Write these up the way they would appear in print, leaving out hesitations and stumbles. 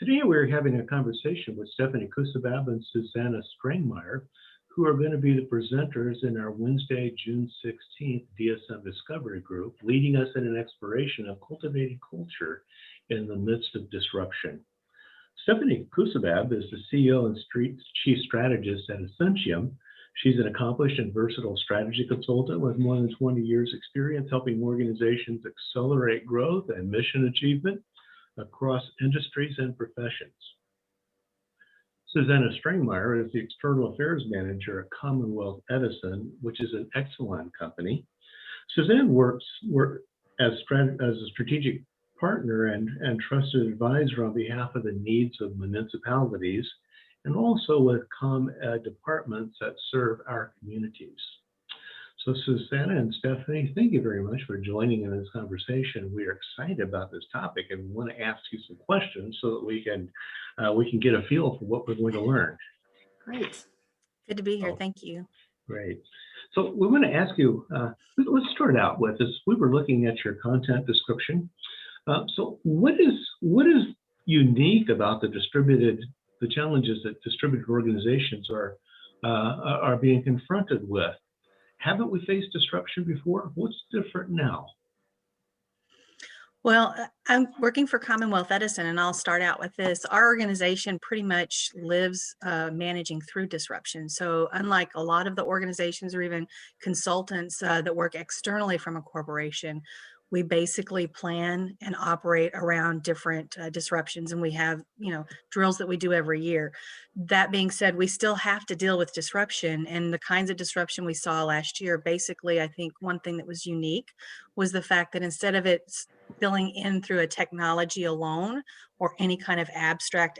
Today we're having a conversation with Stephanie Kusibab and Suzanna Strangmeier, who are going to be the presenters in our Wednesday, June 16th DSM Discovery Group, leading us in an exploration of cultivating culture in the midst of disruption. Stephanie Kusibab is the CEO and Chief Strategist at Essentium. She's an accomplished and versatile strategy consultant with more than 20 years experience helping organizations accelerate growth and mission achievement across industries and professions. Suzanna Strangmeier is the External Affairs Manager at Commonwealth Edison, which is an excellent company. Suzanne works as a strategic partner and trusted advisor on behalf of the needs of municipalities and also with departments that serve our communities. So Suzanna and Stephanie, thank you very much for joining in this conversation. We are excited about this topic and want to ask you some questions so that we can get a feel for what we're going to learn. Great. Good to be here. Thank you. Great. So we want to ask you, let's start out with this. We were looking at your content description. So what is unique about the challenges that distributed organizations are being confronted with? Haven't we faced disruption before? What's different now? Well, I'm working for Commonwealth Edison, and I'll start out with this. Our organization pretty much lives managing through disruption. So unlike a lot of the organizations or even consultants that work externally from a corporation, we basically plan and operate around different disruptions, and we have, drills that we do every year. That being said, we still have to deal with disruption, and the kinds of disruption we saw last year. Basically, I think one thing that was unique was the fact that instead of it filling in through a technology alone or any kind of abstract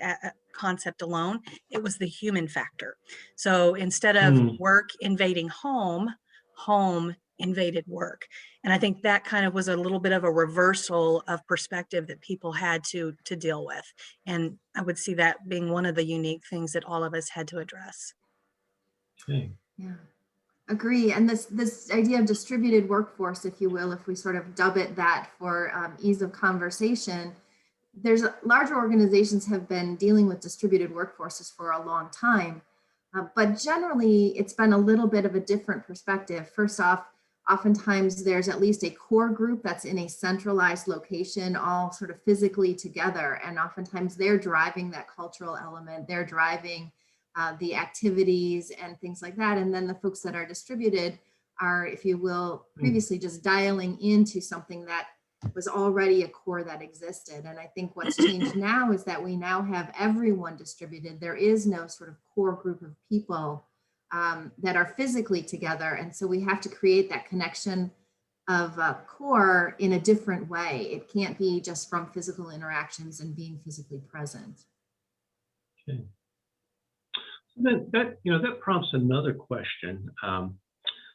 concept alone, it was the human factor. So instead of work invading home invaded work. And I think that kind of was a little bit of a reversal of perspective that people had to deal with. And I would see that being one of the unique things that all of us had to address. Okay. Yeah, agree. And this idea of distributed workforce, if you will, if we sort of dub it that for ease of conversation, larger organizations have been dealing with distributed workforces for a long time. But generally, it's been a little bit of a different perspective. First off, oftentimes there's at least a core group that's in a centralized location, all sort of physically together. And oftentimes they're driving that cultural element, they're driving the activities and things like that. And then the folks that are distributed are, if you will, previously just dialing into something that was already a core that existed. And I think what's changed now is that we now have everyone distributed. There is no sort of core group of people that are physically together. And so we have to create that connection of core in a different way. It can't be just from physical interactions and being physically present. Okay. That prompts another question.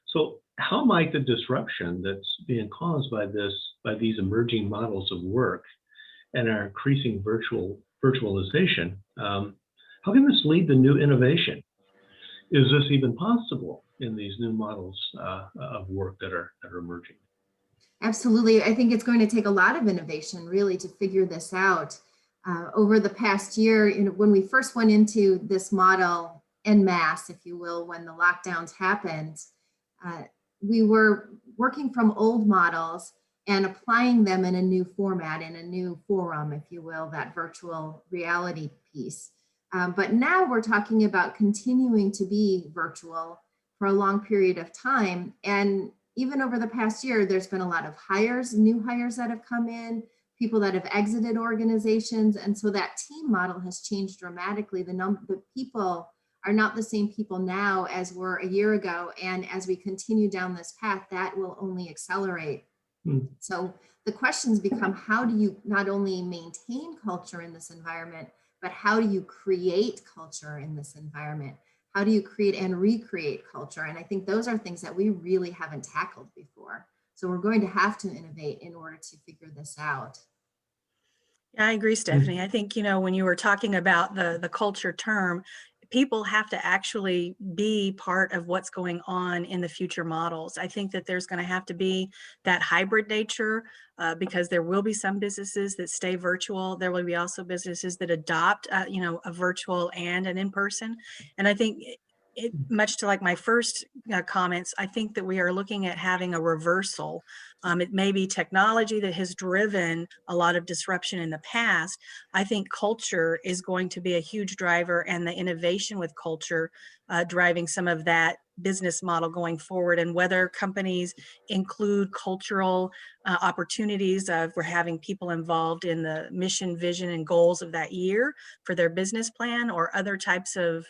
So how might the disruption that's being caused by these emerging models of work and our increasing virtualization, how can this lead to new innovation? Is this even possible in these new models of work that are emerging? Absolutely. I think it's going to take a lot of innovation really to figure this out. Over the past year, when we first went into this model en masse, if you will, when the lockdowns happened, we were working from old models and applying them in a new format, in a new forum, if you will, that virtual reality piece. But now we're talking about continuing to be virtual for a long period of time. And even over the past year, there's been a lot of new hires that have come in, people that have exited organizations. And so that team model has changed dramatically. The people are not the same people now as were a year ago. And as we continue down this path, that will only accelerate. So the questions become, how do you not only maintain culture in this environment, but how do you create culture in this environment? How do you create and recreate culture? And I think those are things that we really haven't tackled before. So we're going to have to innovate in order to figure this out. Yeah, I agree, Stephanie. I think, when you were talking about the culture term, people have to actually be part of what's going on in the future models. I think that there's going to have to be that hybrid nature because there will be some businesses that stay virtual. There will be also businesses that adopt, a virtual and an in-person. And I think much to like my first comments, I think that we are looking at having a reversal. It may be technology that has driven a lot of disruption in the past. I think culture is going to be a huge driver, and the innovation with culture driving some of that business model going forward. And whether companies include cultural opportunities of we're having people involved in the mission, vision, and goals of that year for their business plan, or other types of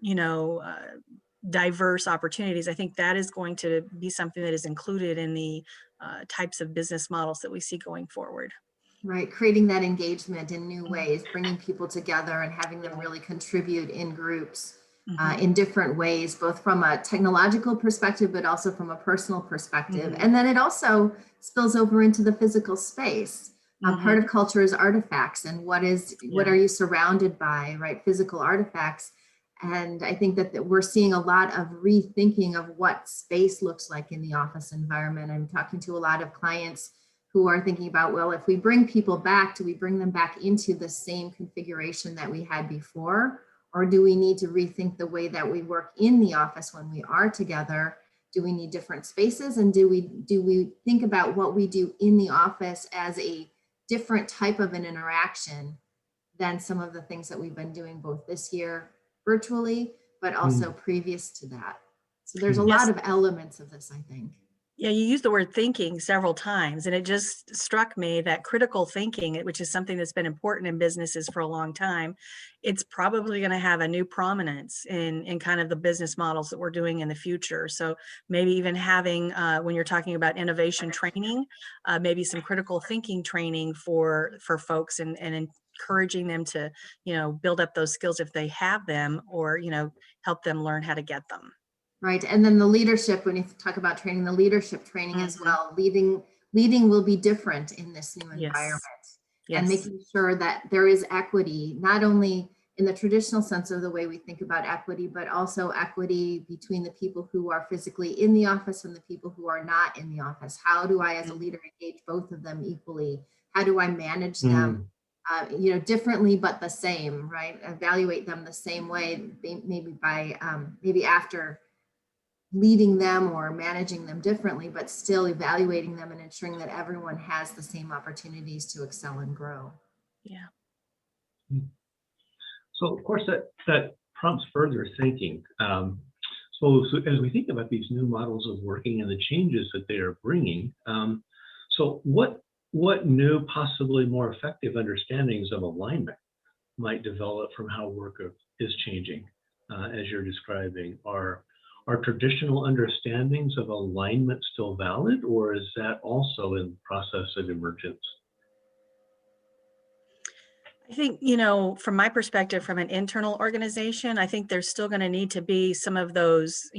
you know, diverse opportunities. I think that is going to be something that is included in the types of business models that we see going forward. Right, creating that engagement in new ways, bringing people together and having them really contribute in groups in different ways, both from a technological perspective, but also from a personal perspective. And then it also spills over into the physical space. Part of culture is artifacts, and what are you surrounded by, right? Physical artifacts. And I think that we're seeing a lot of rethinking of what space looks like in the office environment. I'm talking to a lot of clients who are thinking about, well, if we bring people back, do we bring them back into the same configuration that we had before? Or do we need to rethink the way that we work in the office when we are together? Do we need different spaces? And do we think about what we do in the office as a different type of an interaction than some of the things that we've been doing both this year virtually, but also previous to that? So there's a lot of elements of this, I think. Yeah, you used the word thinking several times, and it just struck me that critical thinking, which is something that's been important in businesses for a long time, it's probably going to have a new prominence in kind of the business models that we're doing in the future. So maybe even having, when you're talking about innovation training, maybe some critical thinking training for folks, and encouraging them to, build up those skills if they have them, or, help them learn how to get them. Right. And then the leadership, when you talk about training, the leadership training as well, leading will be different in this new environment. And making sure that there is equity, not only in the traditional sense of the way we think about equity, but also equity between the people who are physically in the office and the people who are not in the office. How do I, as a leader, engage both of them equally? How do I manage them, differently, but the same, right? Evaluate them the same way, maybe by, maybe after leading them or managing them differently, but still evaluating them and ensuring that everyone has the same opportunities to excel and grow. Yeah. So of course that prompts further thinking. So as we think about these new models of working and the changes that they are bringing, so what new, possibly more effective understandings of alignment might develop from how work is changing, as you're describing? Are traditional understandings of alignment still valid, or is that also in process of emergence? I think, from my perspective, from an internal organization, I think there's still going to need to be some of those,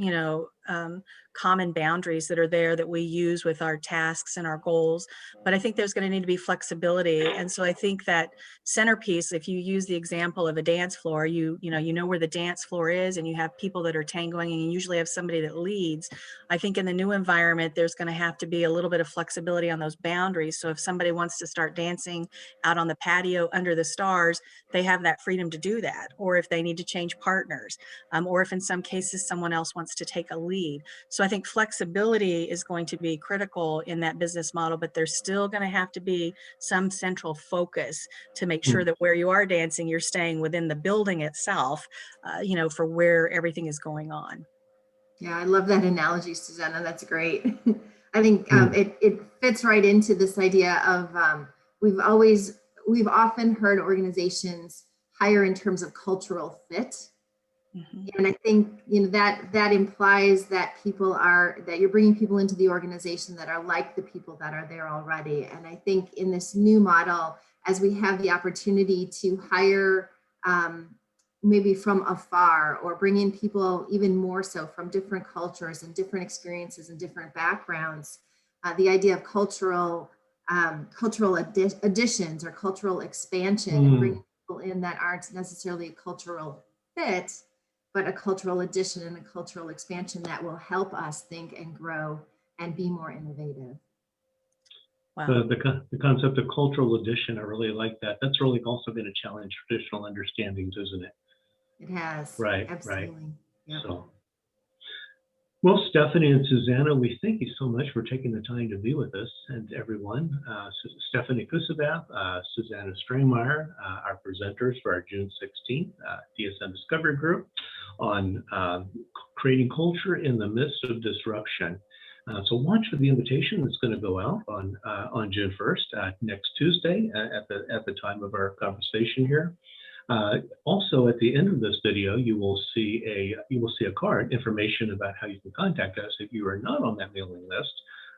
common boundaries that are there that we use with our tasks and our goals. But I think there's going to need to be flexibility. And so I think that centerpiece, if you use the example of a dance floor, you know where the dance floor is, and you have people that are tangoing, and you usually have somebody that leads. I think in the new environment, there's going to have to be a little bit of flexibility on those boundaries. So if somebody wants to start dancing out on the patio under the stars, they have that freedom to do that. Or if they need to change partners, or if in some cases someone else wants to take a lead. So I think flexibility is going to be critical in that business model, but there's still going to have to be some central focus to make sure that where you are dancing, you're staying within the building itself, for where everything is going on. Yeah, I love that analogy, Suzanna. That's great. I think it fits right into this idea of we've often heard organizations hire in terms of cultural fit. And I think that implies that you're bringing people into the organization that are like the people that are there already. And I think in this new model, as we have the opportunity to hire maybe from afar, or bring in people even more so from different cultures and different experiences and different backgrounds, the idea of cultural additions or cultural expansion, and bringing people in that aren't necessarily a cultural fit, but a cultural addition and a cultural expansion that will help us think and grow and be more innovative. Wow. The concept of cultural addition, I really like that. That's really also going to challenge traditional understandings, isn't it? It has. Right, Absolutely. right. Yep. So, well, Stephanie and Suzanna, we thank you so much for taking the time to be with us, and everyone. Stephanie Kusibab, Suzanna Strangmeier, our presenters for our June 16th DSM Discovery Group on creating culture in the midst of disruption. So watch for the invitation that's going to go out on June 1st, next Tuesday at the time of our conversation here. Also, at the end of this video, you will see a card, information about how you can contact us if you are not on that mailing list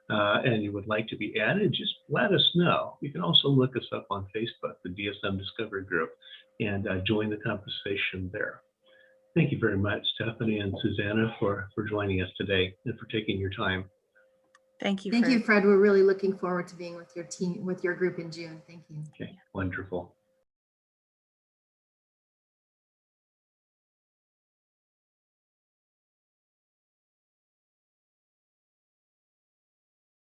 and you would like to be added. Just let us know. You can also look us up on Facebook, the DSM Discovery Group, and join the conversation there. Thank you very much, Stephanie and Suzanna, for joining us today and for taking your time. Thank you, Thank Fred. you, Fred. We're really looking forward to being with your team, with your group in June. Thank you. Okay, wonderful.